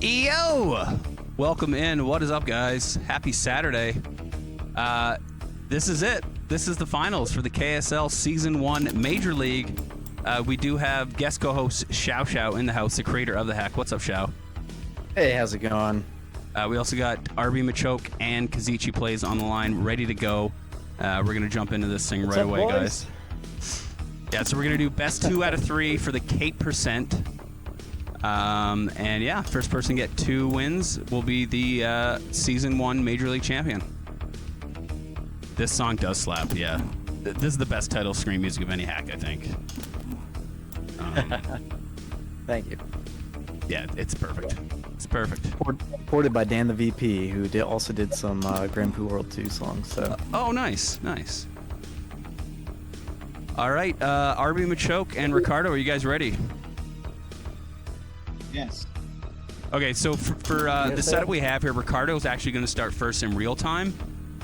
Yo! Welcome in. What is up, guys? Happy Saturday. This is it. This is the finals for the KSL Season 1 Major League. We do have guest co-host shaoshao in the house, the creator of the hack. What's up, Shao? Hey, how's it going? We also got RBMACHOK and Cazeaje Plays on the line, ready to go. We're going to jump into this thing right away, guys. Yeah, so we're going to do best 2 out of 3 for the Kate%. And yeah, first person to get 2 wins will be the Season 1 Major League champion. This song does slap, yeah. This is the best title screen music of any hack, I think. Thank you. Yeah, it's perfect. It's perfect. Ported by Dan the VP, who also did some Grand Prix World 2 songs. So. Oh, nice, nice. All right, RBMACHOK and Ricardo, are you guys ready? Yes. Okay, so for the setup we have here, Ricardo's actually going to start first in real time,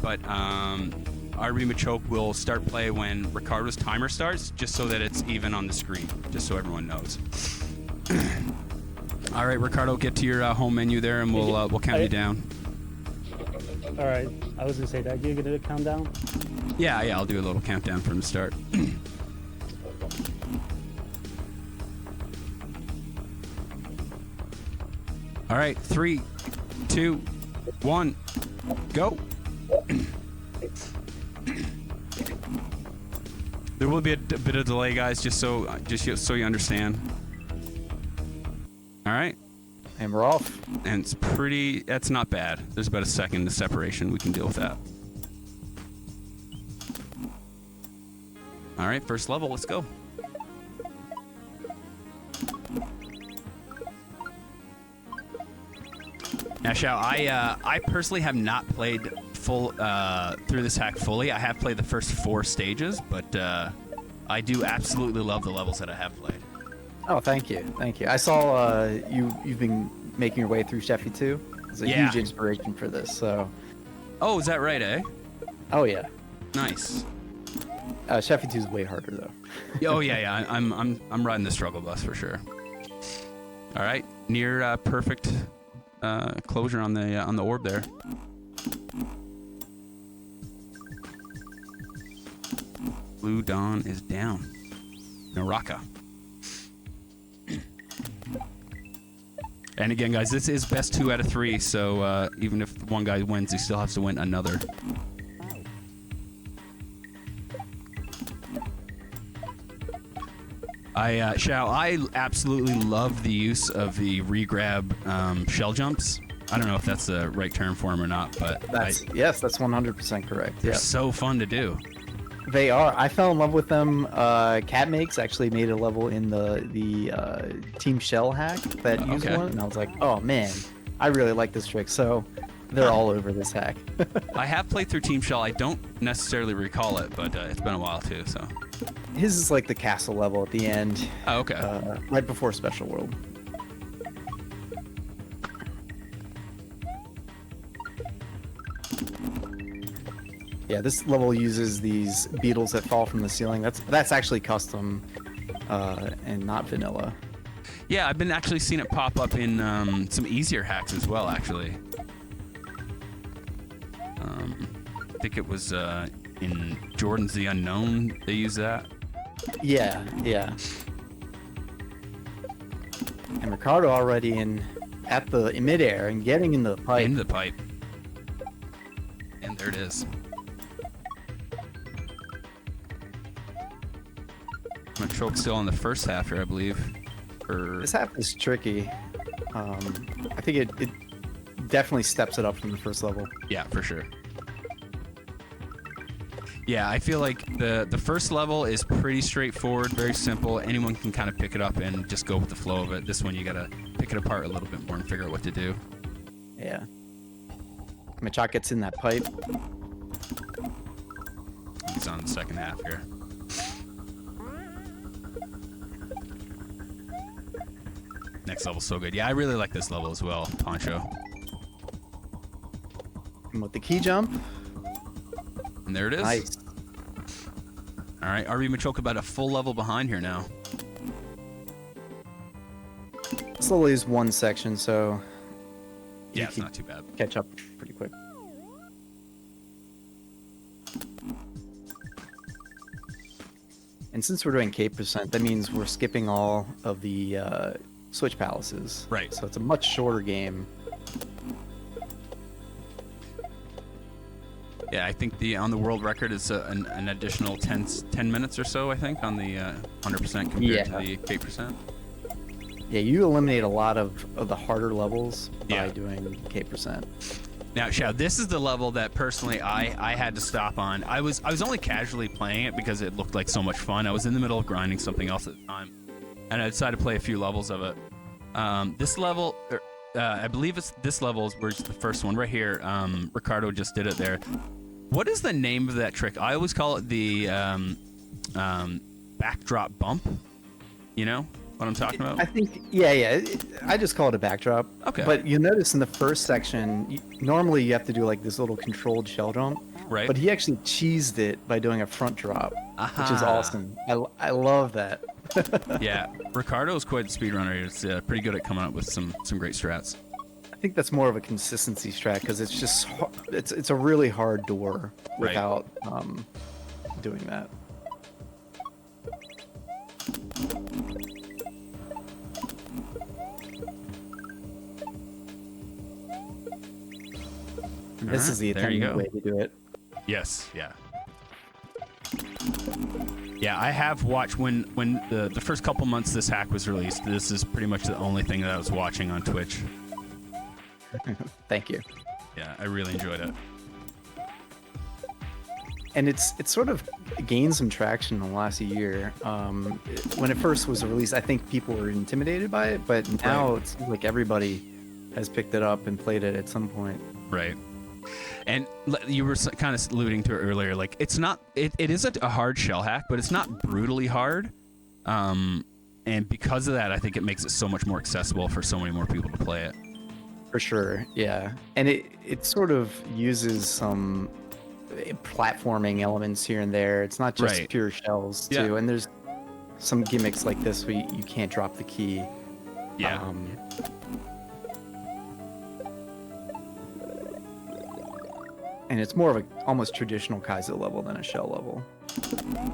but RBMACHOK will start play when Ricardo's timer starts, just so that it's even on the screen, just so everyone knows. All right, Ricardo, get to your home menu there, and we'll count you down. All right. I was gonna say that. You're gonna count down. Yeah, I'll do a little countdown from the start. All right, 3, 2, 1, go. There will be a bit of delay, guys, just so you understand. All right. And we're off. And that's not bad. There's about a second of separation. We can deal with that. All right, first level, let's go. Now, Shao, I personally have not played through this hack fully. I have played the first 4 stages, but I do absolutely love the levels that I have played. Oh, thank you, thank you. I saw you've been making your way through Sheffy 2. It's a huge inspiration for this. So. Oh, is that right, eh? Oh yeah. Nice. Sheffy 2 is way harder though. Oh yeah. I'm riding the struggle bus for sure. All right, near perfect closure on the orb there. Blue Dawn is down. Naraka. And again, guys, this is best 2 out of 3, so even if one guy wins, he still has to win another. I absolutely love the use of the regrab shell jumps. I don't know if that's the right term for them or not, but yes, that's 100% correct. They're so fun to do. They are. I fell in love with them. Catmakes actually made a level in the Team Shell hack that used one, and I was like, oh man, I really like this trick. So they're all over this hack. I have played through Team Shell. I don't necessarily recall it, but it's been a while too. So his is like the castle level at the end. Oh, okay. Right before Special World. Yeah, this level uses these beetles that fall from the ceiling. That's actually custom and not vanilla. Yeah, I've been actually seeing it pop up in some easier hacks as well, actually. I think it was in Jordan's The Unknown, they use that. Yeah. And Ricardo already in midair and getting in the pipe. In the pipe. And there it is. MACHOK still on the first half here, I believe. This half is tricky. I think it definitely steps it up from the first level. Yeah, for sure. Yeah, I feel like the first level is pretty straightforward, very simple. Anyone can kind of pick it up and just go with the flow of it. This one, you gotta pick it apart a little bit more and figure out what to do. Yeah. MACHOK gets in that pipe. He's on the second half here. Next level's so good. Yeah, I really like this level as well, Poncho. And with the key jump. And there it is. Nice. All right, RBMACHOK about a full level behind here now. This level is one section, so Yeah, it's not too bad. Catch up pretty quick. And since we're doing K%, that means we're skipping all of the Switch Palaces. Right. So it's a much shorter game. Yeah, I think on the world record is an additional 10 minutes or so, I think, on the 100% compared to the K%. Yeah, you eliminate a lot of the harder levels by doing K%. Now, Shao, this is the level that personally I had to stop on. I was only casually playing it because it looked like so much fun. I was in the middle of grinding something else at the time, and I decided to play a few levels of it. This level, I believe this level is where's the first one right here. Ricardo just did it there. What is the name of that trick? I always call it the backdrop bump. You know what I'm talking about? I think, yeah. I just call it a backdrop. Okay. But you'll notice in the first section, normally you have to do like this little controlled shell jump. Right. But he actually cheesed it by doing a front drop, which is awesome. I love that. Yeah, Ricardo's quite the speedrunner. He's pretty good at coming up with some great strats. I think that's more of a consistency strat because it's just it's a really hard door without doing that. This is the attendant way to do it. Yes, yeah. Yeah, I have watched when the first couple months this hack was released. This is pretty much the only thing that I was watching on Twitch. Thank you. Yeah, I really enjoyed it. And it's sort of gained some traction in the last year. When it first was released, I think people were intimidated by it, but now it's like everybody has picked it up and played it at some point. Right. And you were kind of alluding to it earlier. Like, it's not. It is a hard shell hack, but it's not brutally hard. And because of that, I think it makes it so much more accessible for so many more people to play it. For sure, yeah. And it sort of uses some platforming elements here and there. It's not just pure shells too. Yeah. And there's some gimmicks like this where you can't drop the key. Yeah. And it's more of a almost traditional Kaizo level than a shell level.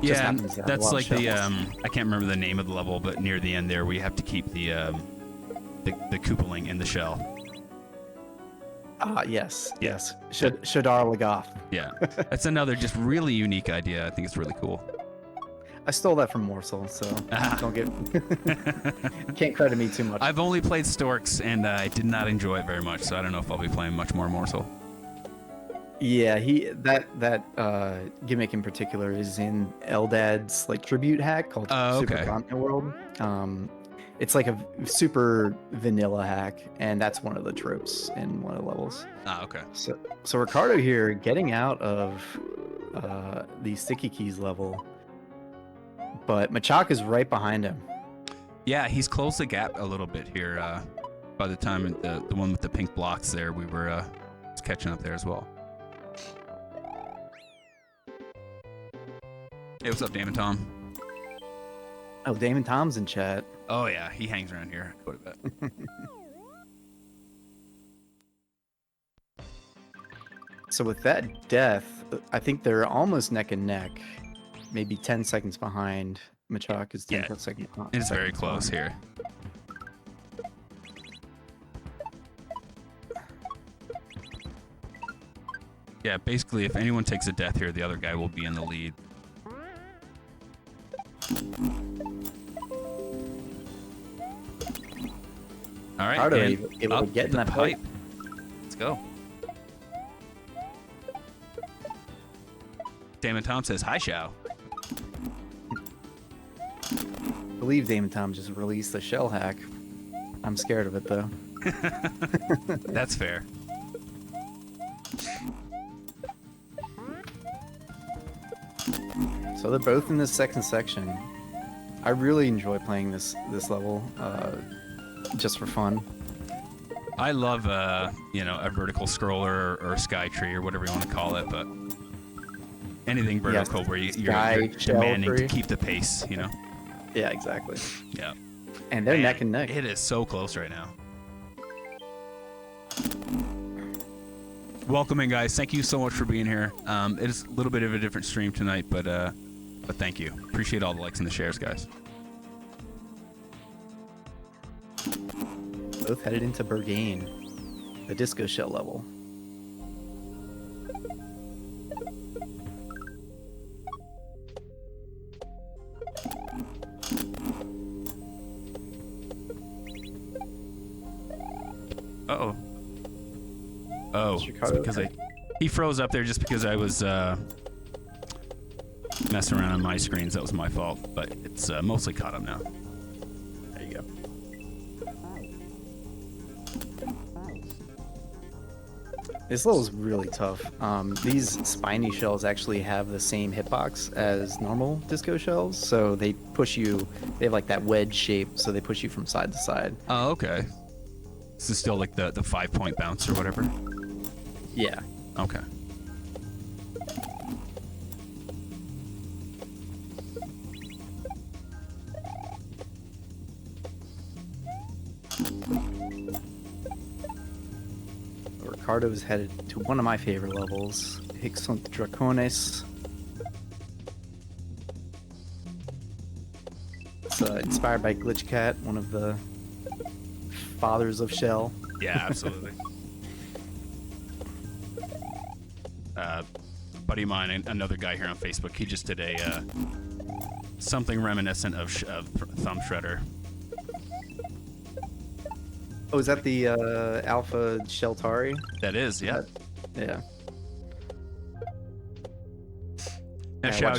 Yeah, that's like the I can't remember the name of the level, but near the end there we have to keep the coupoling in the shell. Yes. Shadar Lagath. Yeah, that's another just really unique idea. I think it's really cool. I stole that from Morsel, so don't get can't credit me too much. I've only played Storks and I did not enjoy it very much, so I don't know if I'll be playing much more Morsel. Yeah, that gimmick in particular is in Eldad's like tribute hack called Super Continent World. It's like a super vanilla hack, and that's one of the tropes in one of the levels. Okay. So Ricardo here getting out of the sticky keys level, but Machok is right behind him. Yeah, he's closed the gap a little bit here. By the time the one with the pink blocks there, we were catching up there as well. Hey, what's up, Damon Tom? Oh, Damon Tom's in chat. Oh yeah, he hangs around here quite a bit. So with that death, I think they're almost neck and neck. Maybe 10 seconds behind. Machok is 10 seconds behind. It's very close here. Yeah, basically, if anyone takes a death here, the other guy will be in the lead. All right, Ricardo and able to get in that pipe. Let's go. Damon Tom says, "Hi, Shao." I believe Damon Tom just released the shell hack. I'm scared of it though. That's fair. So they're both in this second section. I really enjoy playing this level, just for fun. I love, a vertical scroller or sky tree or whatever you want to call it, but anything vertical where you're demanding to keep the pace, you know? Yeah, exactly. Yeah. And they're neck and neck. It is so close right now. welcome in, guys. Thank you so much for being here. It is a little bit of a different stream tonight, but thank you. Appreciate all the likes and the shares, guys. Both headed into Bergane, the disco shell level. Uh-oh. Oh, it's because he froze up there just because I was messing around on my screens. That was my fault, but it's mostly caught up now. There you go. This level is really tough. These spiny shells actually have the same hitbox as normal disco shells, so they push you. They have like that wedge shape, so they push you from side to side. Oh, okay. This is still like the 5-point bounce or whatever? Yeah. Okay. Ricardo's headed to one of my favorite levels, Hixont Dracones. It's inspired by Glitch Cat, one of the fathers of Shell. Yeah, absolutely. Buddy of mine, another guy here on Facebook, he just did a something reminiscent of Thumb Shredder. Oh, is that the Alpha Sheltari? That is, yeah. Yeah. Now, Shao,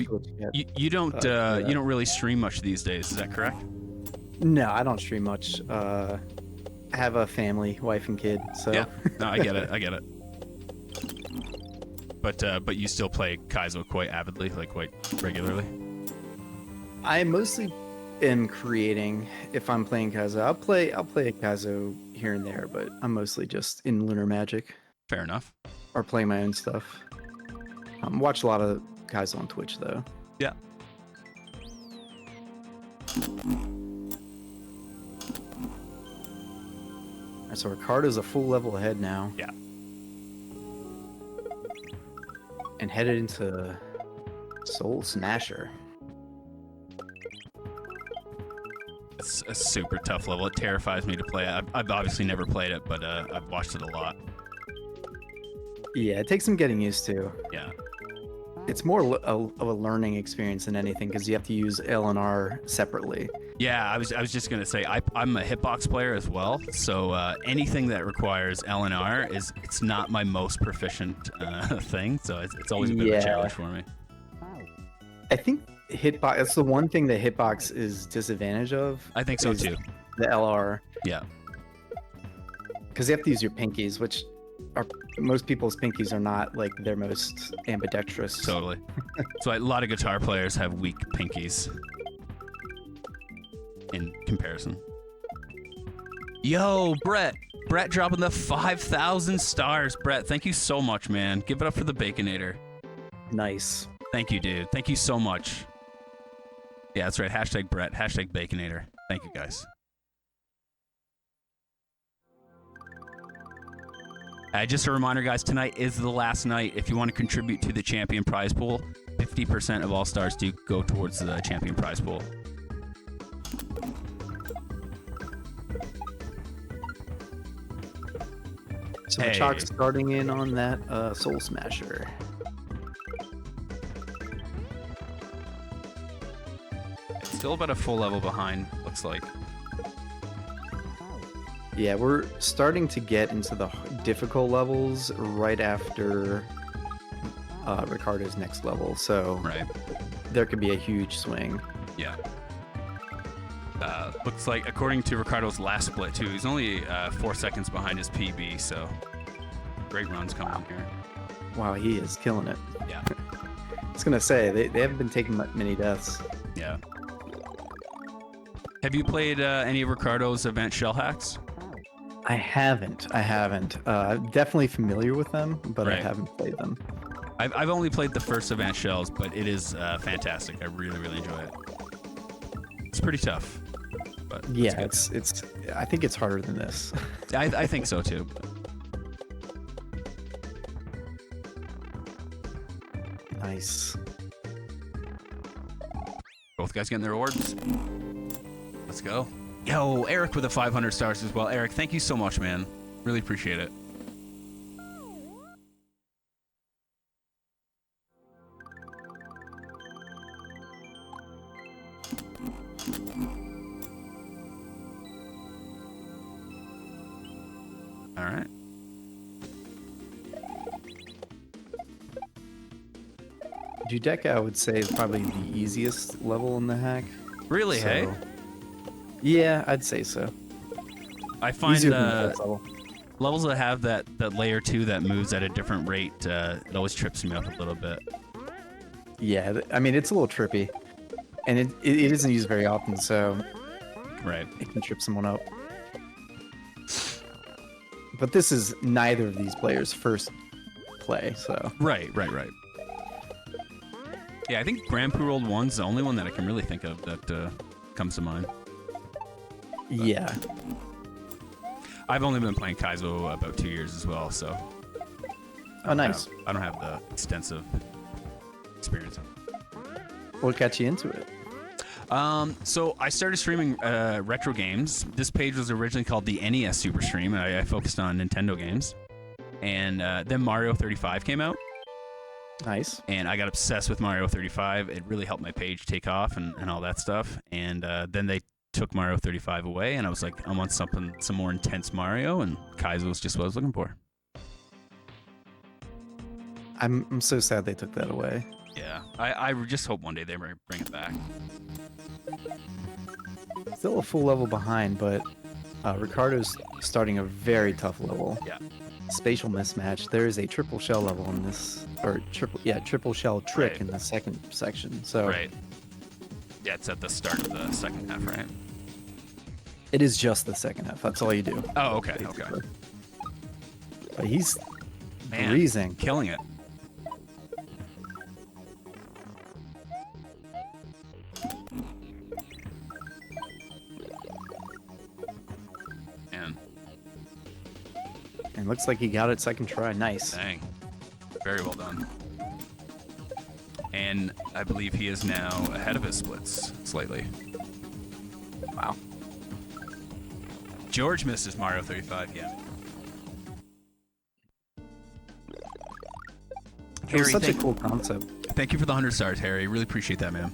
you don't really stream much these days, is that correct? No, I don't stream much. I have a family, wife and kid, so. Yeah, no, I get it. But you still play Kaizo quite avidly, like quite regularly? I mostly am creating. If I'm playing Kaizo, I'll play a Kaizo here and there, but I'm mostly just in Lunar Magic. Fair enough. Or playing my own stuff. Watch a lot of Kaizo on Twitch though. Yeah. Alright, so Ricardo's a full level ahead now. Yeah. And headed into Soul Smasher. It's a super tough level. It terrifies me to play. I've obviously never played it, but I've watched it a lot. Yeah, it takes some getting used to. Yeah. It's more of a learning experience than anything because you have to use L and R separately. Yeah, I was just gonna say I'm a hitbox player as well, so anything that requires L and R it's not my most proficient thing, so it's always a bit of a challenge for me. I think hitbox. That's the one thing that hitbox is disadvantage of. I think so too. The LR. Yeah. Because you have to use your pinkies, which are most people's pinkies are not like their most ambidextrous. Totally. So a lot of guitar players have weak pinkies in comparison. Yo, Brett dropping the 5,000 stars. Brett, thank you so much, man. Give it up for the Baconator. Nice. Thank you, dude. Thank you so much. Yeah, that's right. Hashtag Brett. Hashtag Baconator. Thank you, guys. Just a reminder, guys, tonight is the last night. If you want to contribute to the champion prize pool, 50% of all stars do go towards the champion prize pool. So Machok's starting in on that Soul Smasher. Still about a full level behind, looks like. Yeah, we're starting to get into the difficult levels right after Ricardo's next level, so right. There could be a huge swing. Yeah. Looks like, according to Ricardo's last split, too, he's only 4 seconds behind his PB, so great runs coming in here. Wow, he is killing it. Yeah. I was going to say, they haven't been taking many deaths. Yeah. Have you played any of Ricardo's event shell hacks? I haven't. I'm definitely familiar with them, but right. I haven't played them. I've only played the first event shells, but it is fantastic. I really, really enjoy it. It's pretty tough. But yeah, it's. I think it's harder than this. I think so too. Nice. Both guys getting their orbs. Let's go. Yo, Eric with the 500 stars as well. Eric, thank you so much, man. Really appreciate it. All right. Judeka, I would say, is probably the easiest level in the hack. Really, So, hey? Yeah, I'd say so. I find Easier than the first level. levels that have that layer 2 that moves at a different rate, it always trips me up a little bit. Yeah, I mean, it's a little trippy. And it isn't used very often, so Right. it can trip someone up. But this is neither of these players' first play, so... Right. Yeah, I think Grand Prix World 1's the only one that I can really think of that comes to mind. Yeah. I've only been playing Kaizo about 2 years as well, so... Oh, nice. I don't have the extensive experience. What got you into it? So I started streaming retro games. This page was originally called the NES Super Stream, and I focused on Nintendo games. And then Mario 35 came out, Nice. and I got obsessed with Mario 35. It really helped my page take off and all that stuff. And then they took Mario 35 away, and I was like, I want some more intense Mario, and Kaizo was just what I was looking for. I'm so sad they took that away. Yeah, I just hope one day they bring it back. Still a full level behind, but Ricardo's starting a very tough level. Yeah. Spatial mismatch. There is a triple shell level in this, or triple shell trick Right. in the second section. So Right. Yeah, it's at the start of the second half, right? it is just the second half. That's all you do. Oh, okay. basically. But he's Man, freezing. killing it. Man, And looks like he got it second try. Nice. dang. Very well done. And I believe he is now ahead of his splits slightly. Wow. George misses Mario 35, yeah. It was Harry, such a cool concept. thank you for the 100 stars, Harry. Really appreciate that, man.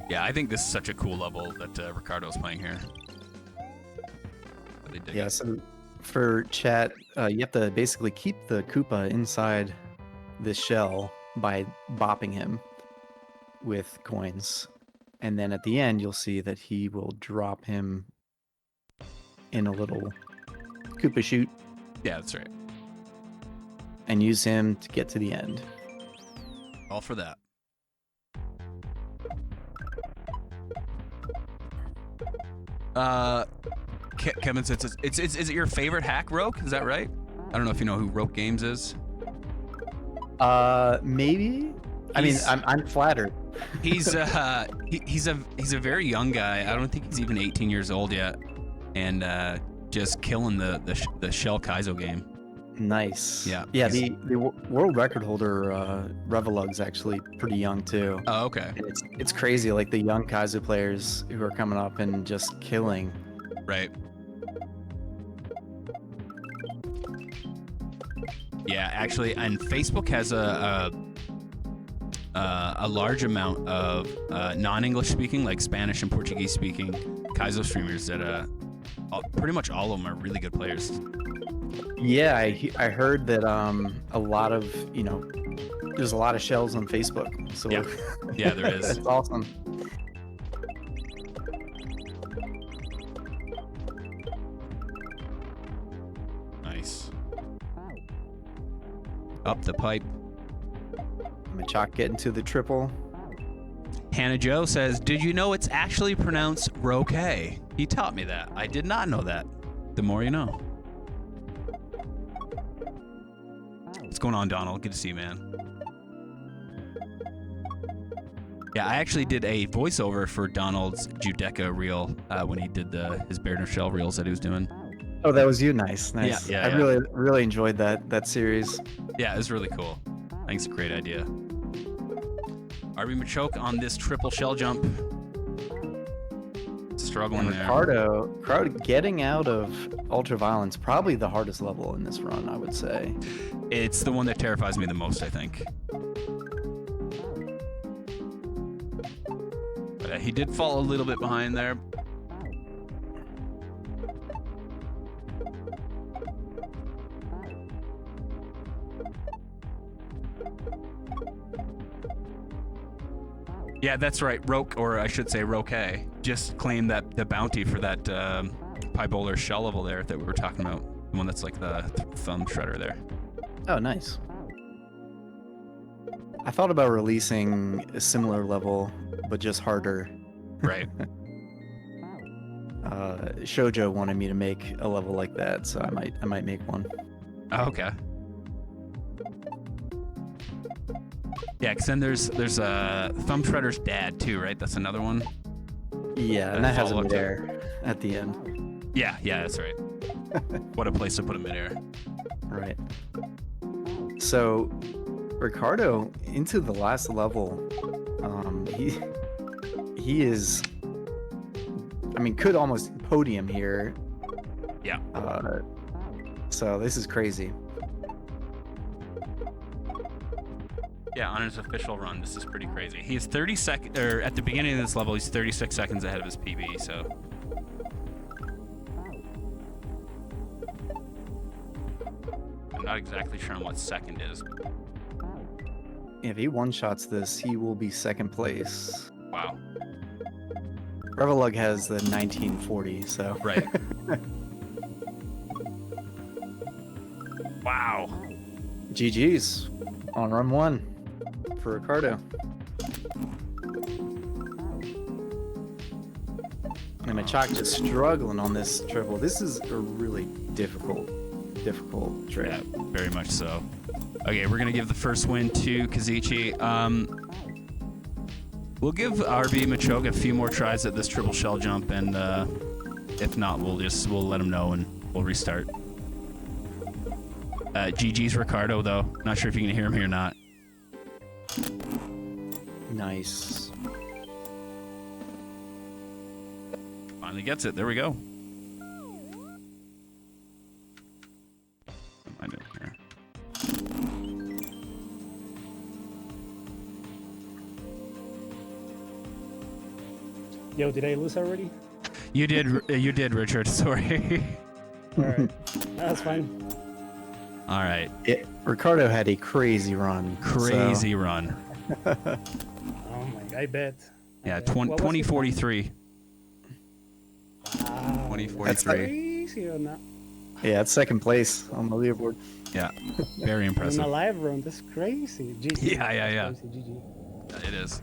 Yeah, I think this is such a cool level that Ricardo's playing here. Really dig Yeah, it. so for chat, you have to basically keep the Koopa inside this shell by bopping him with coins. And then at the end, you'll see that he will drop him in a little Koopa chute Yeah, that's right. and use him to get to the end. All for that. Kevin says, is it your favorite hack, Roke? Is that right? I don't know if you know who Roke Games is. Maybe. I mean, He's- I'm flattered. He's he's a very young guy. I don't think he's even 18 years old yet, and just killing the Shell Kaizo game. Nice. Yeah, Yeah. he's- The world record holder Revelug's actually pretty young too. Oh, okay. And it's crazy, like the young Kaizo players who are coming up and just killing. Right. Yeah, actually, and Facebook has a large amount of non-English speaking, like Spanish and Portuguese speaking Kaizo streamers that pretty much all of them are really good players. Yeah, I heard that a lot of there's a lot of shells on Facebook. So Yeah. Yeah, there is. that's awesome. Nice. Up the pipe. Machok getting to the triple. Hannah Joe says, "Did you know it's actually pronounced Roke? He taught me that. I did not know that. The more you know." What's going on, Donald? Good to see you, man. Yeah, I actually did a voiceover for Donald's Judecca reel when he did his Bear No Shell reels that he was doing. Oh, that was you. Nice, nice. Yeah, I yeah. really enjoyed that series. Yeah, it was really cool. I think it's a great idea. RBMACHOK on this triple shell jump. Struggling there. Ricardo getting out of Ultraviolence, probably the hardest level in this run, I would say. It's the one that terrifies me the most, I think. But he did fall a little bit behind there. Yeah, that's right. Roke, or I should say Roke, just claimed that the bounty for that Pibolar shell level there that we were talking about. The one that's like the thumb shredder there. Oh, nice. I thought about releasing a similar level, but just harder. Right. Shoujo wanted me to make a level like that, so I might make one. Oh, okay. Yeah, because then there's Thumb Shredder's dad too, right? That's another one. Yeah, and that has a midair at the end. Yeah, that's right. What a place to put a midair. Right. So, Ricardo into the last level. He is. I mean, could almost podium here. Yeah. So this is crazy. Yeah, on his official run, this is pretty crazy. He's 30 seconds, or at the beginning of this level, he's 36 seconds ahead of his PB, so. I'm not exactly sure on what second is. If he one-shots this, he will be second place. Wow. Revelug has the 1940, so. Right. Wow. GG's on run 1 for Ricardo. And Machok just struggling on this triple. This is a really difficult trick. Yeah, very much so. Okay, we're gonna give the first win to Cazeaje. We'll give RBMACHOK a few more tries at this triple shell jump, and if not, we'll let him know and we'll restart. GG's Ricardo, though. Not sure if you can hear him here or not. Nice. Finally gets it. There we go. What am I doing here? Yo, did I lose already? You did, Richard. Sorry. All right, that's fine. All right. Ricardo had a crazy run. Crazy run. Oh my, I bet. Yeah, What was it? 2043. Wow, 2043. That's crazy or not? Yeah, it's second place on the leaderboard. Yeah, very impressive. On a live run, that's crazy. GG. Yeah. That's crazy, GG. It is.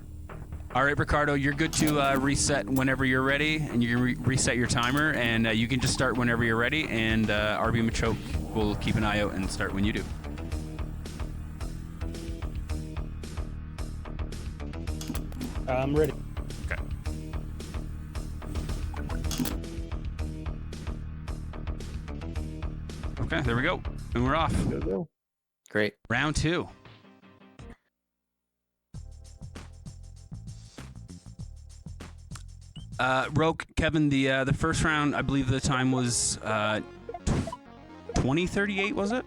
All right, Ricardo, you're good to reset whenever you're ready, and you can reset your timer, and you can just start whenever you're ready, and RBMACHOK will keep an eye out and start when you do. I'm ready. Okay. Okay, there we go. And we're off. Go. Great. Round 2. Roke, Kevin, the first round, I believe the time was 2038, was it?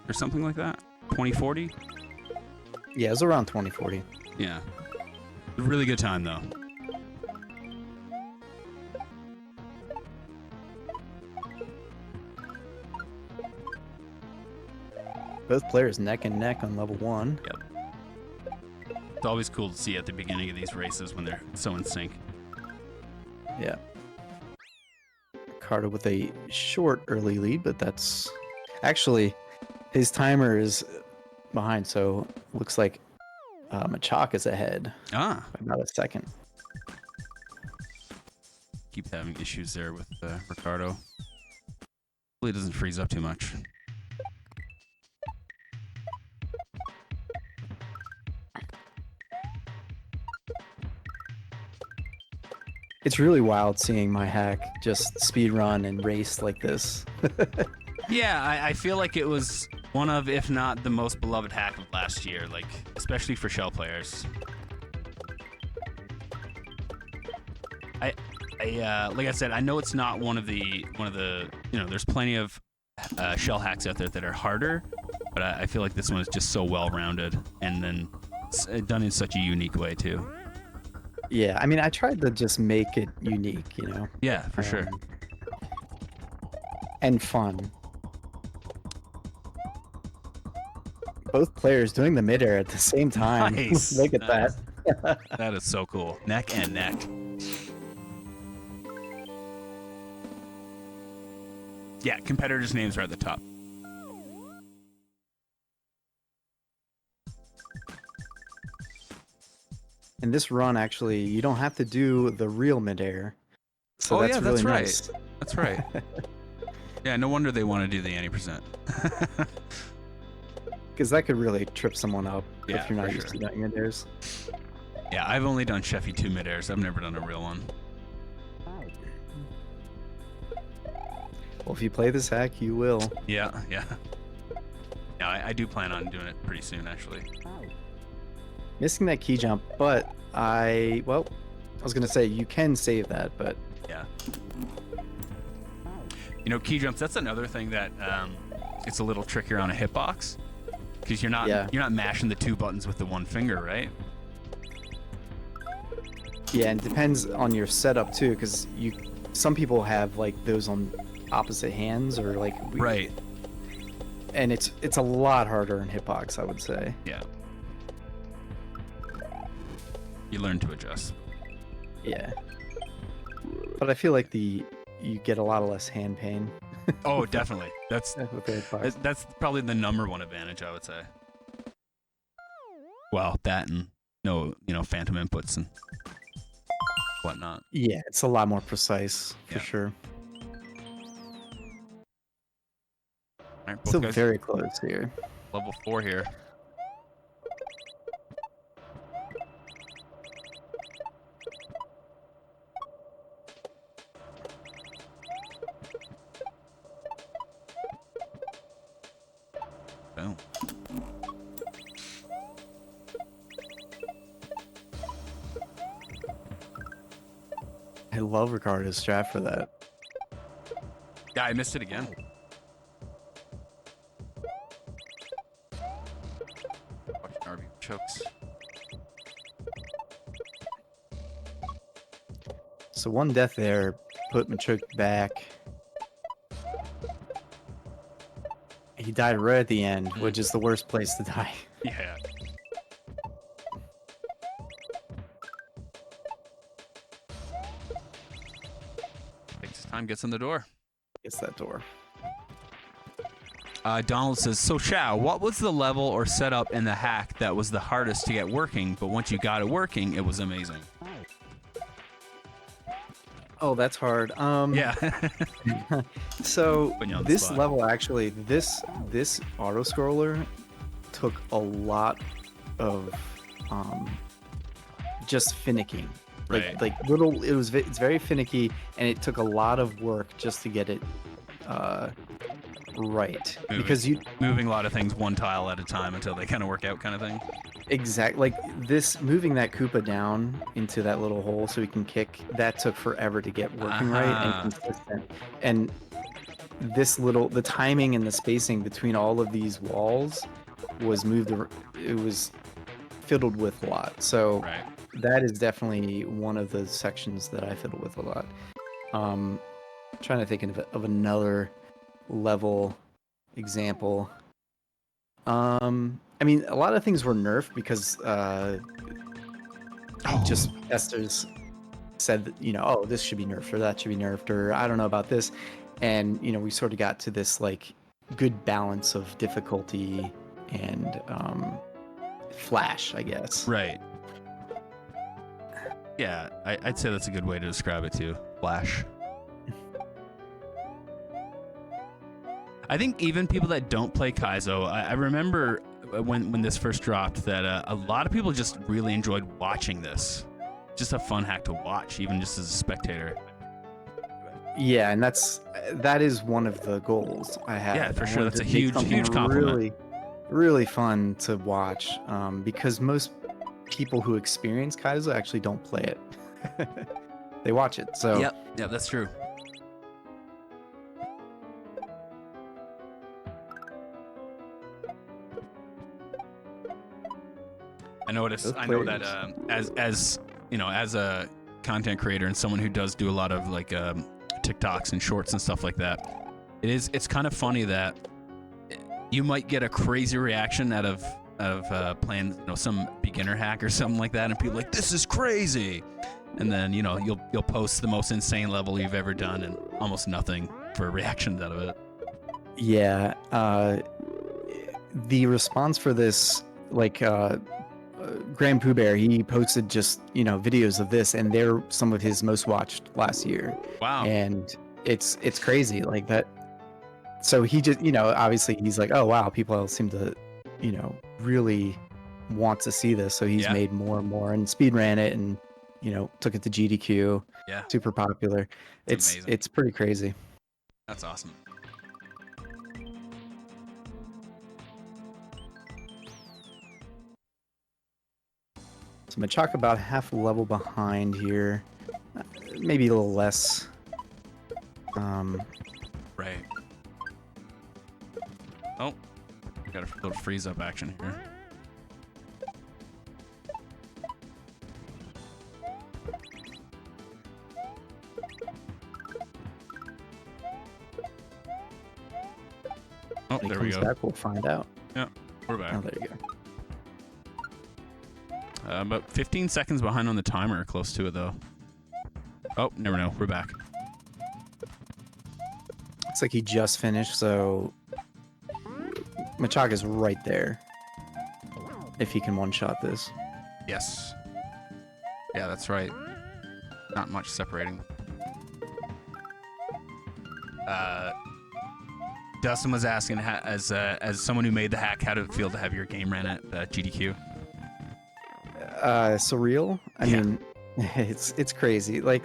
Or something like that? 2040? Yeah, it was around 2040. Yeah. Really good time, though. Both players neck and neck on level 1. Yep. It's always cool to see at the beginning of these races when they're so in sync. Yeah. Ricardo with a short early lead, but that's actually his timer is behind, so looks like Machok is ahead Ah, by about a second. keep having issues there with Ricardo. Hopefully it doesn't freeze up too much. It's really wild seeing my hack just speed run and race like this. Yeah, I feel like it was one of, if not the most beloved hack of last year, like especially for shell players. Like I said, I know it's not one of the you know, there's plenty of shell hacks out there that are harder, but I feel like this one is just so well rounded and then done in such a unique way too. Yeah, I mean, I tried to just make it unique, you know. Yeah, for sure. And fun. Both players doing the midair at the same time. Nice. Look at Nice. that. That is so cool. Neck and neck. Yeah, competitors' names are at the top. In this run, actually, you don't have to do the real midair. So that's really nice. Right. That's right. Yeah, no wonder they want to do the 80%. Because that could really trip someone up Yeah, if you're not for used sure. to doing midairs. Yeah, I've only done Sheffy 2 midairs. I've never done a real one. Well, if you play this hack, you will. Yeah. Yeah, I do plan on doing it pretty soon, actually. Missing that key jump, but I was going to say you can save that, but... Yeah. You know, key jumps, that's another thing that it's a little trickier on a hitbox. Because you're not mashing the 2 buttons with the 1 finger, right? Yeah, and it depends on your setup too, because some people have like those on opposite hands or like Right. And it's a lot harder in hitbox, I would say. Yeah. You learn to adjust. Yeah. But I feel like you get a lot of less hand pain. Oh, definitely. That's with the hitbox. that's probably the #1 advantage, I would say. Well, that and phantom inputs and whatnot. Yeah, it's a lot more precise for Yeah. sure. All right, both Still guys, very close here. level 4 here. Boom. I love Ricardo's strat for that. Yeah, I missed it again. Watching RBMACHOKs. So one death there put Machok back. He died right at the end, which is the worst place to die. Yeah. Takes his time, gets in the door. Gets that door. Donald says, so Shao, what was the level or setup in the hack that was the hardest to get working, but once you got it working, it was amazing? Oh, that's hard. Yeah. So Putting you on the this spot. level actually, this auto scroller took a lot of just finicking. Right. It's very finicky, and it took a lot of work just to get it right. Because moving a lot of things one tile at a time until they kind of work out, kind of thing. Exactly. Like this, moving that Koopa down into that little hole so he can kick, that took forever to get working right and consistent. And the timing and the spacing between all of these walls was it was fiddled with a lot. So Right. that is definitely one of the sections that I fiddle with a lot. Trying to think of another level example. I mean, a lot of things were nerfed because just testers said that, oh, this should be nerfed or that should be nerfed or I don't know about this. And, we sort of got to this like good balance of difficulty and flash, I guess. Right. Yeah, I'd say that's a good way to describe it too. Flash. I think even people that don't play Kaizo, I remember when this first dropped that a lot of people just really enjoyed watching this. just a fun hack to watch, even just as a spectator. Yeah, and that is one of the goals I have. Yeah, for I sure. wanted That's a to make huge something compliment. really, really fun to watch, because most people who experience Kaizo actually don't play it. They watch it. So Yep, that's true. I know that as you know, as a content creator and someone who does do a lot of like TikToks and shorts and stuff like that, it's kind of funny that you might get a crazy reaction out of playing, you know, some beginner hack or something like that, and people are like, this is crazy, and then, you know, you'll post the most insane level you've ever done and almost nothing for reactions out of it. Yeah, the response for this, like, Grand Pooh Bear, he posted just, you know, videos of this, and they're some of his most watched last year. Wow. And it's crazy like that. So he just, you know, obviously he's like, oh wow, people seem to, you know, really want to see this. So he's made more and more and speed ran it, and, you know, took it to GDQ. Yeah. Super popular. It's pretty crazy. That's awesome. So Machok about half a level behind here, maybe a little less. Right. Oh, we got a little freeze up action here. Oh, there we go. Back, we'll find out. Yeah, we're back. Oh, there you go. About 15 seconds behind on the timer, close to it though. Oh, never know. We're back. Looks like he just finished, so Machok is right there. If he can one-shot this. Yes. Yeah, that's right. Not much separating. Dustin was asking, as someone who made the hack, how did it feel to have your game ran at GDQ? Surreal. I mean, it's crazy. Like,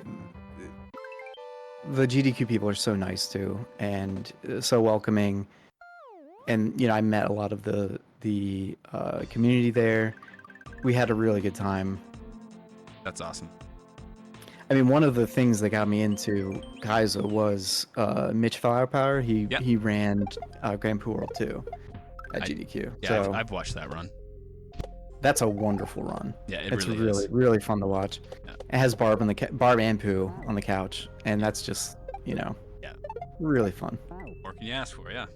the GDQ people are so nice too, and so welcoming. And, you know, I met a lot of the community there. We had a really good time. That's awesome. I mean, one of the things that got me into Kaizo was Mitch Firepower. He ran Grand Pooh World 2 at GDQ. Yeah, so I've watched that run. That's a wonderful run. Yeah, it's really really fun to watch. Yeah. It has Barb and Pooh on the couch, and that's just, you know, really fun. What can you ask for? Yeah.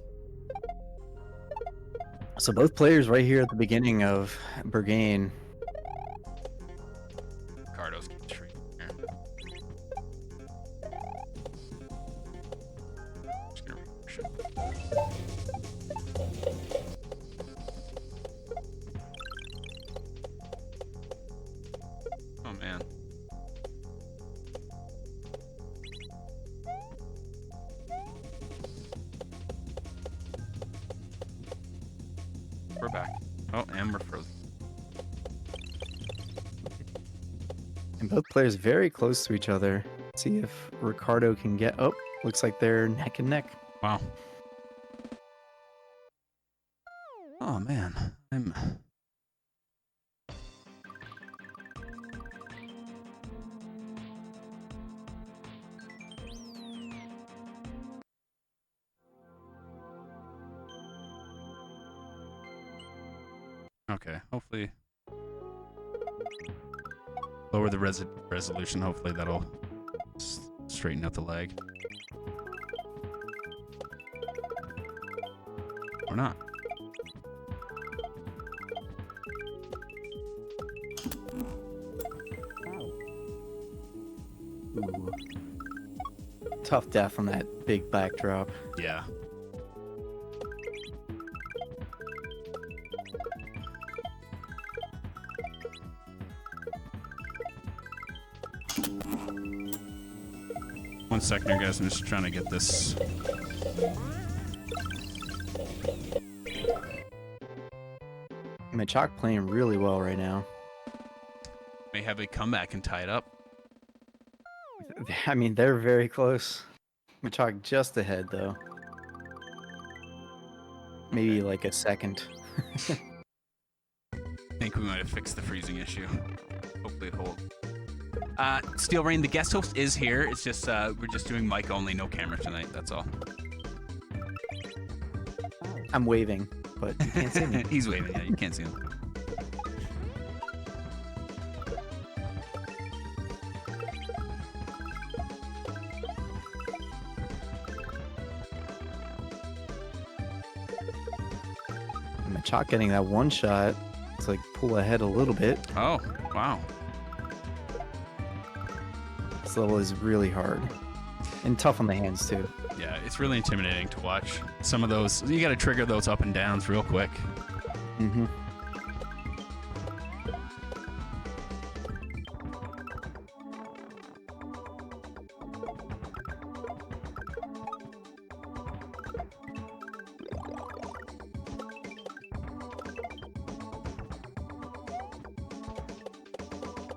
So both players right here at the beginning of Bergane. Cardos keeps treating here. Just gonna refresh it. Oh man. We're back. Oh, and we're frozen. And both players very close to each other. Let's see if Ricardo can get... Oh, looks like they're neck and neck. Wow. Oh man, I'm... Okay, hopefully lower the resolution. Hopefully that'll straighten out the lag. Or not. Ooh. Tough death on that big backdrop. Yeah. One second here, guys. I'm just trying to get this. Machok playing really well right now. May have a comeback and tie it up. I mean, they're very close. Machok just ahead, though. Maybe like a second. I think we might have fixed the freezing issue. Hopefully it holds. Steel Rain, the guest host is here. It's just we're just doing mic only, no camera tonight. That's all. I'm waving, but you can't see me. He's waving. Yeah, you can't see him. Machok getting that one shot. It's like pull ahead a little bit. Oh, wow. This level is really hard and tough on the hands too. Yeah, it's really intimidating to watch. Some of those, you got to trigger those up and downs real quick. Mm-hmm.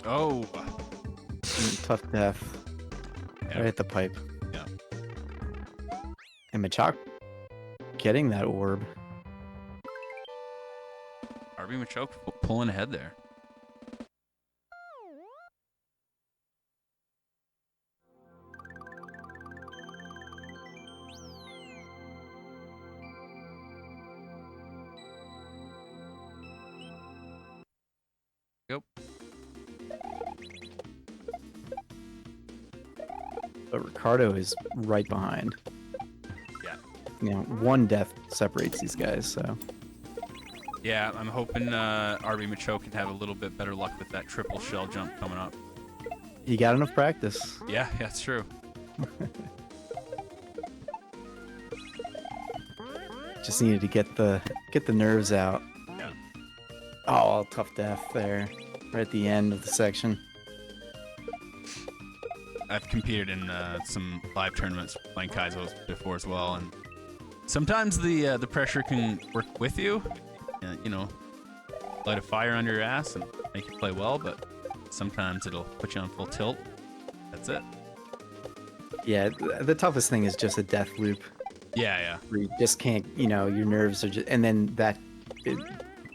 Oh. Tough death. Yeah. Right at the pipe. Yeah. And Machok getting that orb. RBMACHOK pulling ahead there. Yep. But Ricardo is right behind. Yeah. You know, one death separates these guys, so. Yeah, I'm hoping RBMACHOK can have a little bit better luck with that triple shell jump coming up. You got enough practice. Yeah, it's true. Just needed to get the nerves out. Yeah. Oh, tough death there. Right at the end of the section. I've competed in some live tournaments playing Cazeaje before as well, and sometimes the pressure can work with you. You know, light a fire under your ass and make you play well, but sometimes it'll put you on full tilt. That's it. Yeah, the toughest thing is just a death loop. Yeah. Where you just can't, you know, your nerves are just, and then that it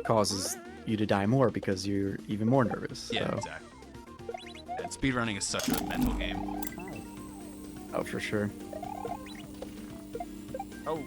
causes you to die more because you're even more nervous. Yeah, so. exactly. And speedrunning is such a mental game. Oh, for sure. Oh.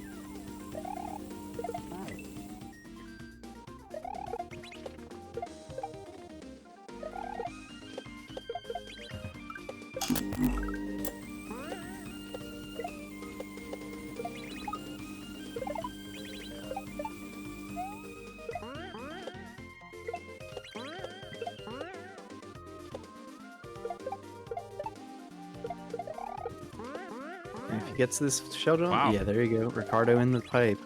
And if he gets this showdown, Wow. yeah, there you go. Ricardo in the pipe.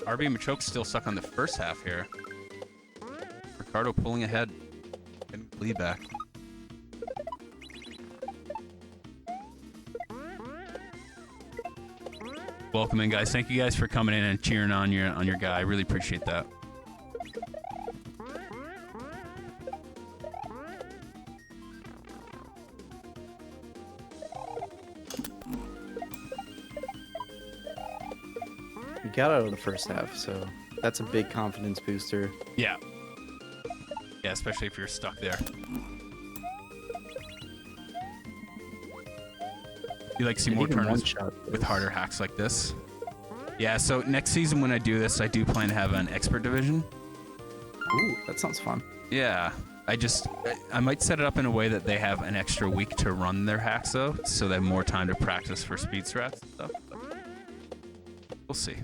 RBMACHOK's still stuck on the first half here. Ricardo pulling ahead. Getting the lead back. Welcome in, guys. Thank you guys for coming in and cheering on your guy. I really appreciate that. We got out of the first half, so that's a big confidence booster. Yeah. Yeah, especially if you're stuck there. You like to see And more even one tournaments shot with is- harder hacks like this? Yeah, so next season when I do this, I do plan to have an expert division. Ooh, that sounds fun. Yeah, I might set it up in a way that they have an extra week to run their hacks though, so they have more time to practice for speed strats and stuff. We'll see.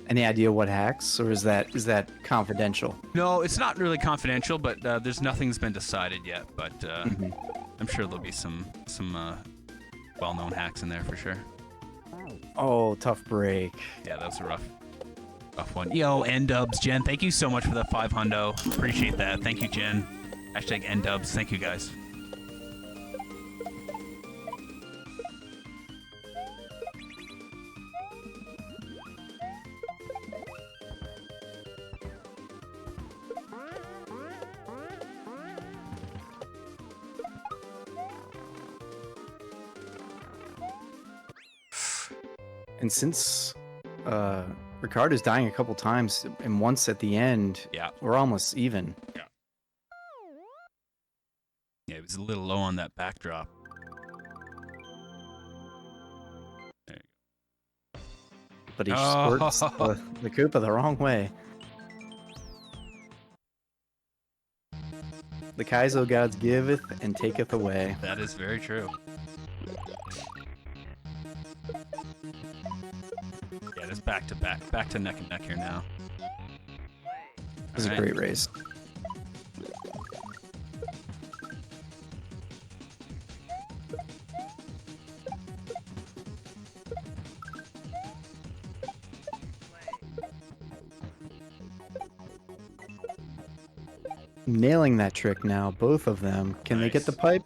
Any idea what hacks, or is that confidential? No, it's not really confidential, but there's nothing's been decided yet. But I'm sure there'll be some well-known hacks in there for sure. Oh, tough break. Yeah, that was a rough one. Yo, N-dubs, Jen, thank you so much for the 500. Appreciate that. Thank you, Jen. Hashtag N-dubs. Thank you, guys. And since Ricardo's dying a couple times and once at the end, Yeah. we're almost even. Yeah, it was a little low on that backdrop. There you But he squirts the Koopa the wrong way. The Kaizo gods giveth and taketh away. That is very true. Yeah, it's back to neck and neck here now. It was a great race. Nailing that trick now, both of them. Can they get the pipe?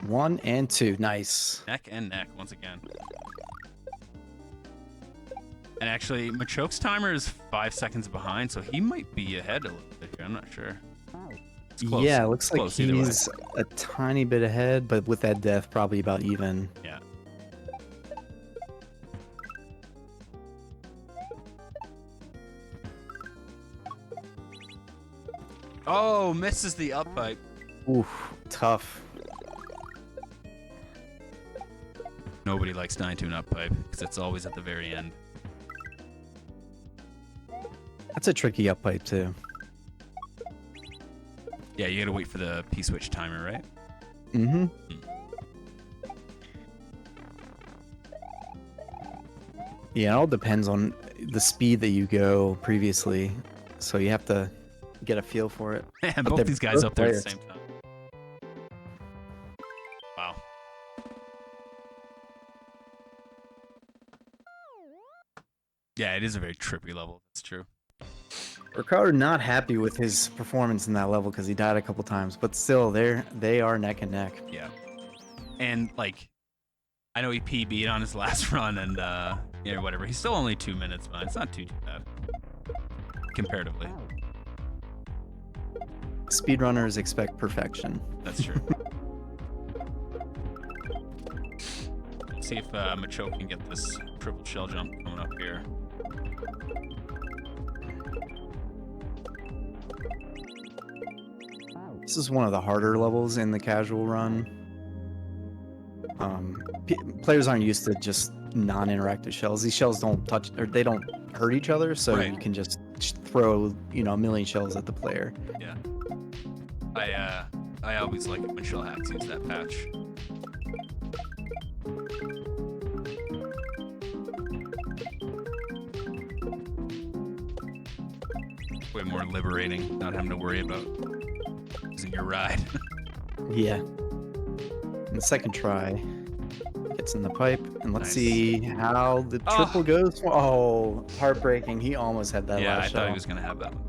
1 and 2. Nice. Neck and neck once again. And actually, Machoke's timer is 5 seconds behind, so he might be ahead a little bit here. I'm not sure. It's close. Yeah, it looks like Close either way. he's a tiny bit ahead, but with that death, probably about even. Yeah. Oh, misses the up pipe. Oof, tough. Nobody likes dying to an up pipe because it's always at the very end. That's a tricky up pipe too. Yeah, you gotta wait for the P-switch timer, right? Mm-hmm. Yeah, it all depends on the speed that you go previously, so you have to get a feel for it. And But both they're these guys both up there at players. the same time. Wow. Yeah, it is a very trippy level. That's true. Ricardo not happy with his performance in that level because he died a couple times, but still, they are neck and neck. Yeah. And, like, I know he PB'd on his last run and, you know, whatever. He's still only 2 minutes behind. It's not too bad. Comparatively. Speedrunners expect perfection. That's true. Let's see if Machoke can get this triple shell jump coming up here. This is one of the harder levels in the casual run. Players aren't used to just non-interactive shells. These shells don't touch, or they don't hurt each other, so Right. you can just throw, you know, a million shells at the player. Yeah. I always like it when shell hacks use that patch. Way more liberating, not having to worry about using your ride. Yeah. And the second try gets in the pipe, and let's Nice. see how the triple goes. Oh, heartbreaking. He almost had that Yeah, I last thought he shell. was gonna have that one.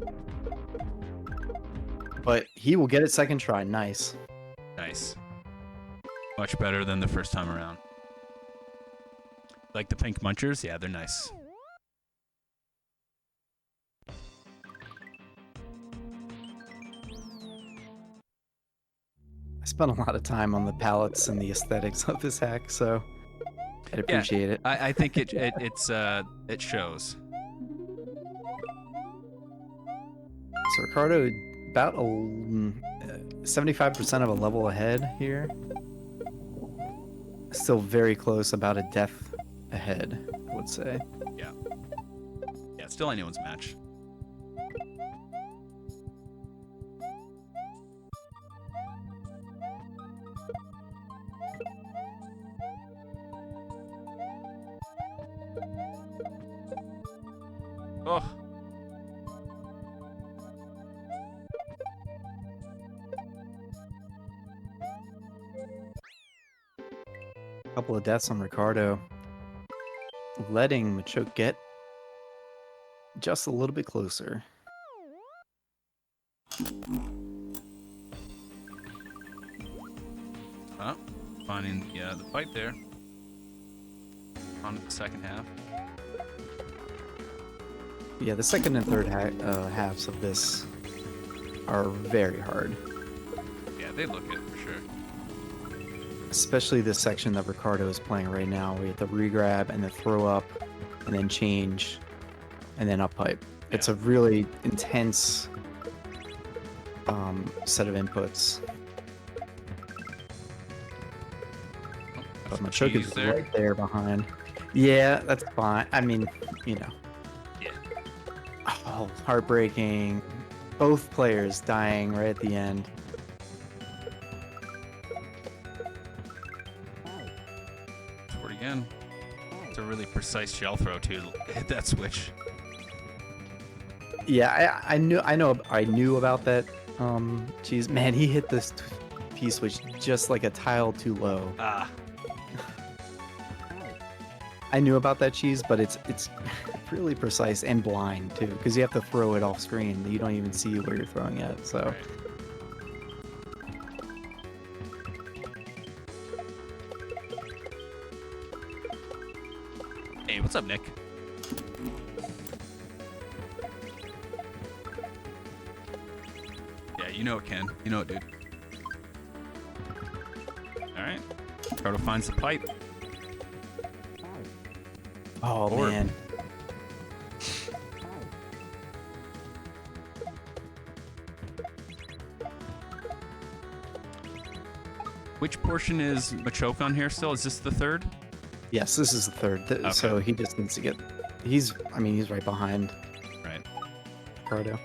But he will get it second try. Nice. Nice. Much better than the first time around. Like the pink munchers? Yeah, they're nice. I spent a lot of time on the palettes and the aesthetics of this hack, so I'd appreciate it. I think it shows. So Ricardo, about 75% of a level ahead here. Still very close, about a death ahead, I would say. Yeah, it's still anyone's match. Oh. Couple of deaths on Ricardo. Letting Machoke get just a little bit closer. Oh, finding the fight there. On to the second half. Yeah, the second and third halves of this are very hard. Yeah, they look it for sure. especially this section that Ricardo is playing right now. We have the regrab and the throw up, and then change, and then up pipe. Yeah. It's a really intense set of inputs. But Machoke is right there behind. Yeah, that's fine. I mean, you know. Yeah. Oh, heartbreaking. Both players dying right at the end. Toward again. It's a really precise shell throw too. Hit that switch. Yeah, I knew about that cheese. Man, he hit this P-switch just like a tile too low. Ah. I knew about that cheese, but it's really precise and blind too, because you have to throw it off screen. You don't even see where you're throwing it. So. Right. Hey, what's up, Nick? Yeah, you know it, Ken. You know it, dude. All right. Try to find the pipe. Oh Or- man. Which portion is Machoke on here still? Is this the third? Yes, this is the third. So he just needs to get. He's right behind Right. Ricardo.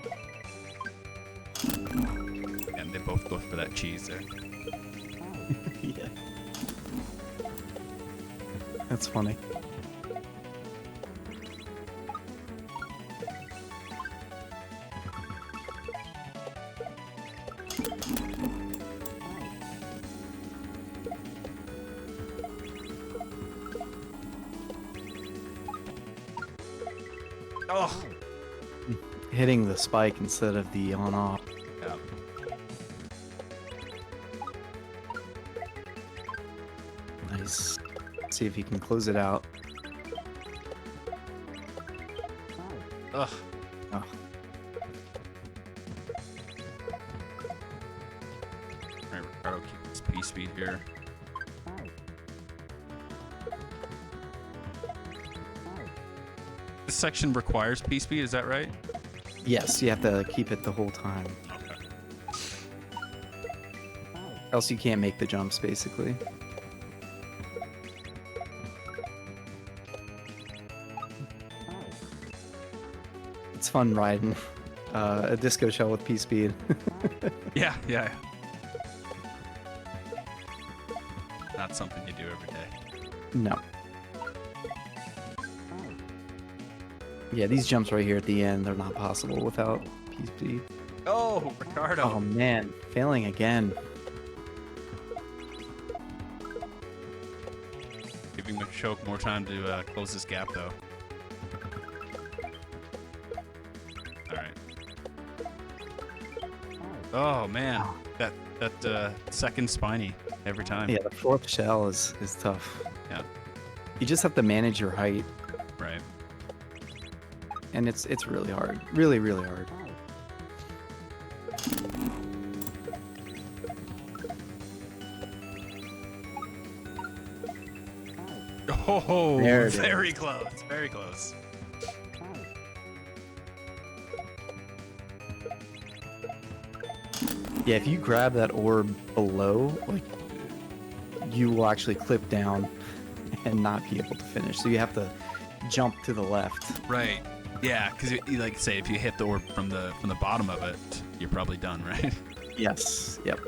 And they both go for that cheese there. Yeah. That's funny. Oh. Hitting the spike instead of the on-off. Yeah. Nice. See if he can close it out. Ugh. Oh. Alright, Ricardo, keep his P speed here. This section requires P speed, is that right? Yes, you have to keep it the whole time. Okay. Else you can't make the jumps, basically. It's fun riding a disco shell with P-speed. Yeah, yeah. Not something you do every day. No. Yeah, these jumps right here at the end, they're not possible without P-speed. Oh, Ricardo. Oh man, failing again. Giving Machoke more time to close this gap, though. Alright. Oh, man. That second spiny every time. Yeah, the fourth shell is tough. Yeah. You just have to manage your height, Right. and it's really hard. Really, really hard. Oh, There it very close. Very close. Yeah, if you grab that orb below, like, you will actually clip down and not be able to finish. So you have to jump to the left. Right. Yeah, because you like say if you hit the orb from the bottom of it, you're probably done, right? Yes. Yep.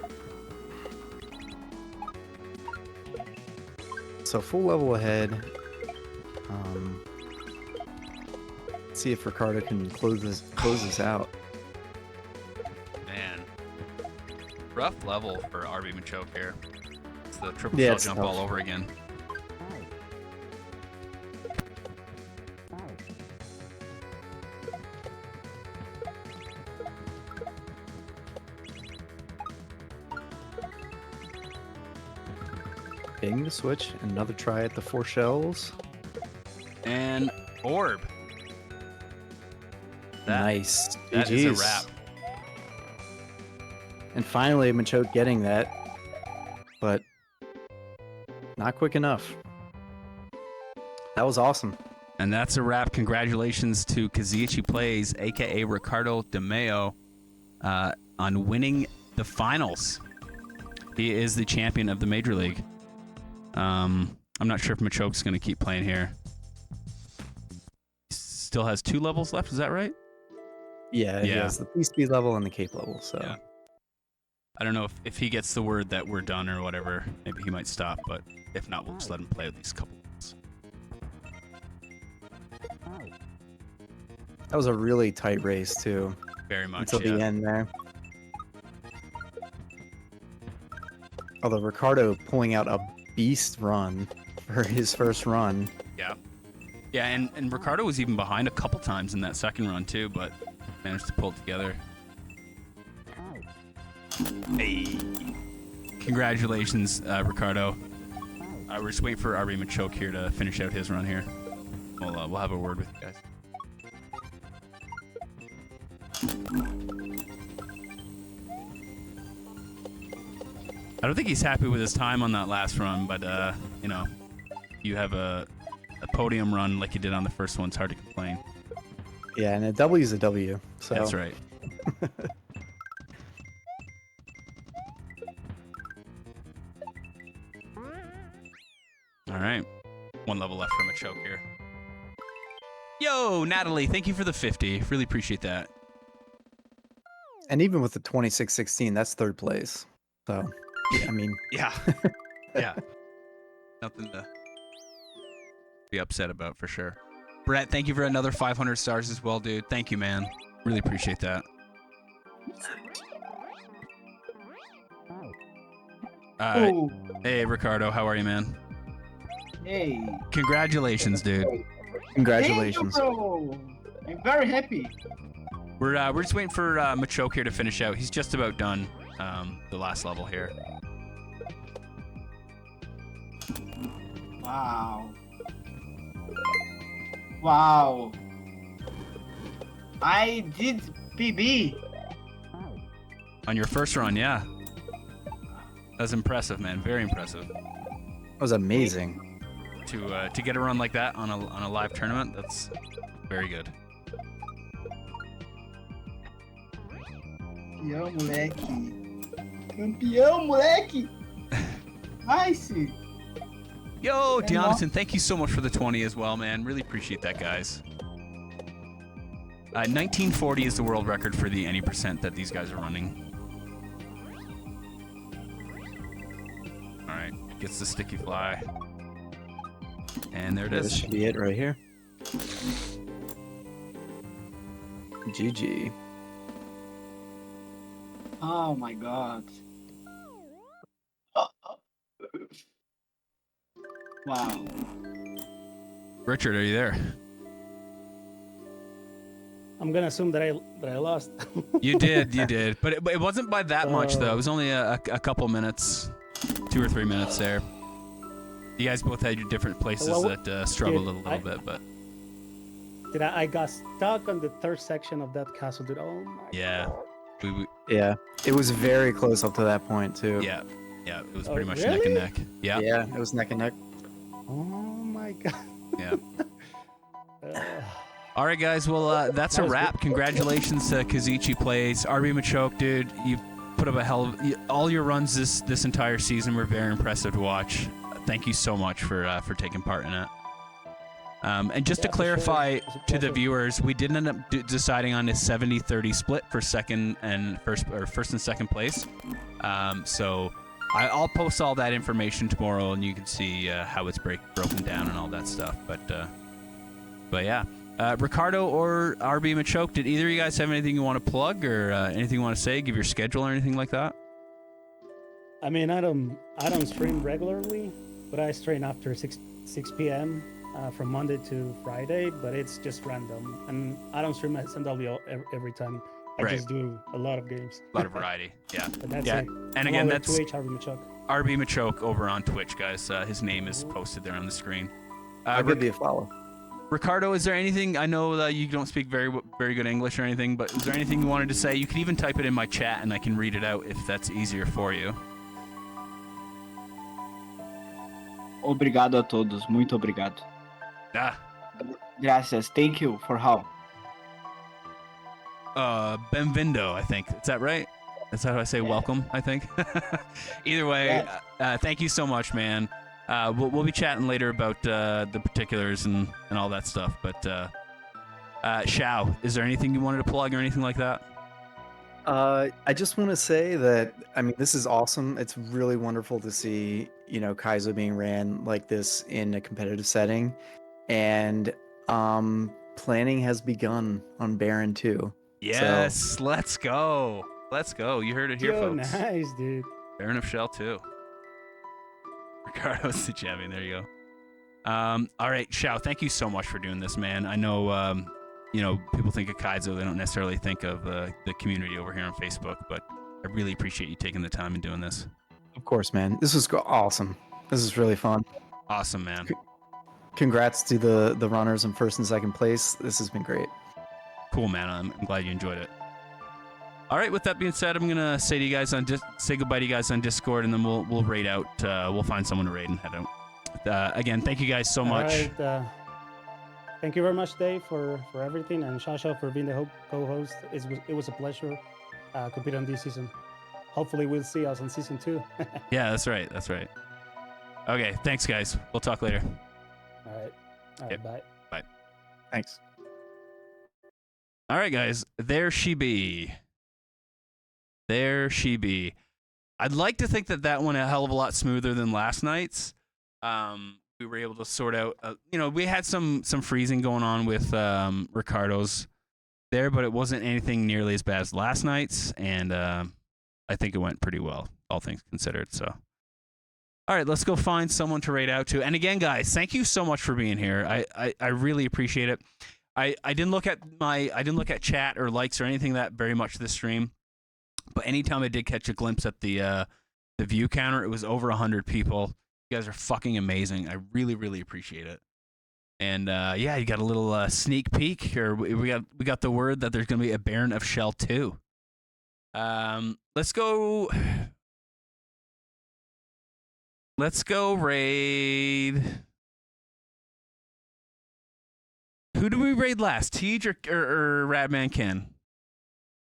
So full level ahead. See if Ricardo can close this out. Man, rough level for RBMACHOK here. It's the triple Yeah, shell it's jump tough. all over again. Hitting the switch. Another try at the 4 shells. And orb. That- Nice. That is a GGs. wrap. And finally, Machoke getting that. But Not quick enough. That was awesome. And that's a wrap. Congratulations to Cazeaje Plays, a.k.a. Ricardo DeMeo, on winning the finals. He is the champion of the Major League. I'm not sure if Machoke's going to keep playing here. He still has 2 levels left, is that right? Yeah, he has the P-Speed level and the Cape level, so... Yeah. I don't know if he gets the word that we're done or whatever, maybe he might stop, but if not, we'll just let him play at least a couple minutes. That was a really tight race, too. Very much, until the end there. Although Ricardo pulling out a beast run for his first run. Yeah. Yeah, and Ricardo was even behind a couple times in that second run, too, but managed to pull it together. Hey. Congratulations, Ricardo. We're just waiting for RBMACHOK here to finish out his run here. We'll have a word with you guys. I don't think he's happy with his time on that last run, but you know, you have a podium run like you did on the first one. It's hard to complain. Yeah, and a W is a W. So. That's right. All right, 1 level left from Machoke here. Yo, Natalie, thank you for the 50. Really appreciate that. And even with the 26-16, that's 3rd place. So, yeah, I mean... Yeah. Yeah. Nothing to be upset about, for sure. Brett, thank you for another 500 stars as well, dude. Thank you, man. Really appreciate that. Hey, Ricardo, how are you, man? Hey. Congratulations, dude. Congratulations. Thank you, bro. I'm very happy. We're just waiting for Machoke here to finish out. He's just about done the last level here. Wow. Wow. I did PB. On your first run, yeah. That's impressive, man. Very impressive. That was amazing. To get a run like that on a live tournament, that's very good. Campeão, moleque. Campeão, moleque. Nice. Yo, Deonison, thank you so much for the 20 as well, man. Really appreciate that, guys. 1940 is the world record for the any percent that these guys are running. All right, gets the sticky fly. And there it is. This should be it right here. GG. Oh my god. Wow. Richard, are you there? I'm gonna assume that I lost. You did, but it wasn't by that much though. It was only a couple minutes, 2 or 3 minutes there. You guys both had your different places that struggled a little bit, but I got stuck on the 3rd section of that castle, dude. Oh my god. Yeah, it was very close up to that point too. Yeah, it was pretty much neck and neck. Yeah, it was neck and neck. Oh my god. Yeah. All right, guys. Well, that's a wrap. Good. Congratulations to Cazeaje Plays. RBMACHOK, dude, you put up a hell of all your runs this entire season were very impressive to watch. Thank you so much for taking part in it. And just to clarify to the viewers, we did end up deciding on a 70-30 split for first and second place. So I'll post all that information tomorrow, and you can see how it's broken down and all that stuff. But yeah, Ricardo or RBMACHOK, did either of you guys have anything you want to plug or anything you want to say? Give your schedule or anything like that? I mean, I don't stream regularly, but I stream after 6 p.m. From Monday to Friday, but it's just random. And I don't stream SMW every time. I just do a lot of games. A lot of variety, yeah. But that's yeah. it. And again, that's RBMACHOK. RBMACHOK over on Twitch, guys. His name is posted there on the screen. I'll give you a follow. Ricardo, is there anything? I know that you don't speak very good English or anything, but is there anything you wanted to say? You can even type it in my chat, and I can read it out if that's easier for you. Obrigado a todos. Muito obrigado. Ah, Gracias. Thank you for how. benvindo, I think. Is that right? Is that how I say welcome, I think? Either way, thank you so much, man. We'll be chatting later about the particulars and all that stuff. But Shao, is there anything you wanted to plug or anything like that? I just want to say that, I mean, this is awesome. It's really wonderful to see, Kaizo being ran like this in a competitive setting. And planning has begun on Baron 2. Yes, So, let's go. Let's go. You heard it here, Yo, folks. nice, dude. Baron of Shell 2. Ricardo's the champion. There you go. All right, Shao, thank you so much for doing this, man. I know, people think of Kaizo. They don't necessarily think of the community over here on Facebook, but I really appreciate you taking the time and doing this. of course, man. This was awesome. This is really fun. Awesome, man. Congrats to the runners in first and second place. This has been great. Cool, man. I'm glad you enjoyed it. All right. With that being said, I'm gonna say goodbye to you guys on Discord, and then we'll raid out. We'll find someone to raid and head out. Again, thank you guys so much. All right, thank you very much, Dave, for everything, and shaoshao for being the co-host. It was a pleasure competing on this season. Hopefully, we'll see us on season 2. Yeah, that's right. That's right. Okay. Thanks, guys. We'll talk later. All right. Yep. Bye. Thanks. All right, guys. There she be. There she be. I'd like to think that went a hell of a lot smoother than last night's. We were able to sort out, we had some freezing going on with Ricardo's there, but it wasn't anything nearly as bad as last night's, and I think it went pretty well, all things considered. So, all right, let's go find someone to raid out to. And again, guys, thank you so much for being here. I really appreciate it. I didn't look at chat or likes or anything that very much this stream, but anytime I did catch a glimpse at the view counter, it was over 100 people. You guys are fucking amazing. I really, really appreciate it. And yeah, you got a little sneak peek, or we got the word that there's gonna be a Baron of Shell 2. Let's go raid. Who do we raid last? Tej or Radman Ken?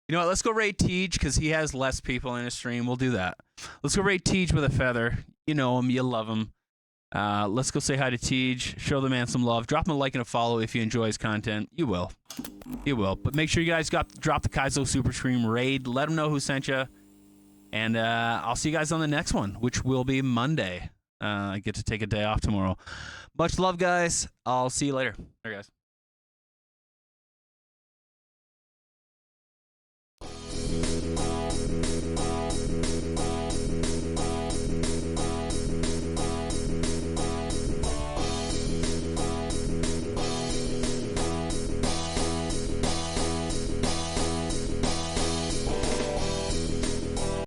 You know what? Let's go raid Tej because he has less people in his stream. We'll do that. Let's go raid Tej with a feather. You know him. You love him. Let's go say hi to Tej. Show the man some love. Drop him a like and a follow if you enjoy his content. You will. You will. But make sure you guys drop the Kaizo Super Stream raid. Let him know who sent you. And I'll see you guys on the next one, which will be Monday. I get to take a day off tomorrow. Much love, guys. I'll see you later. All right, guys.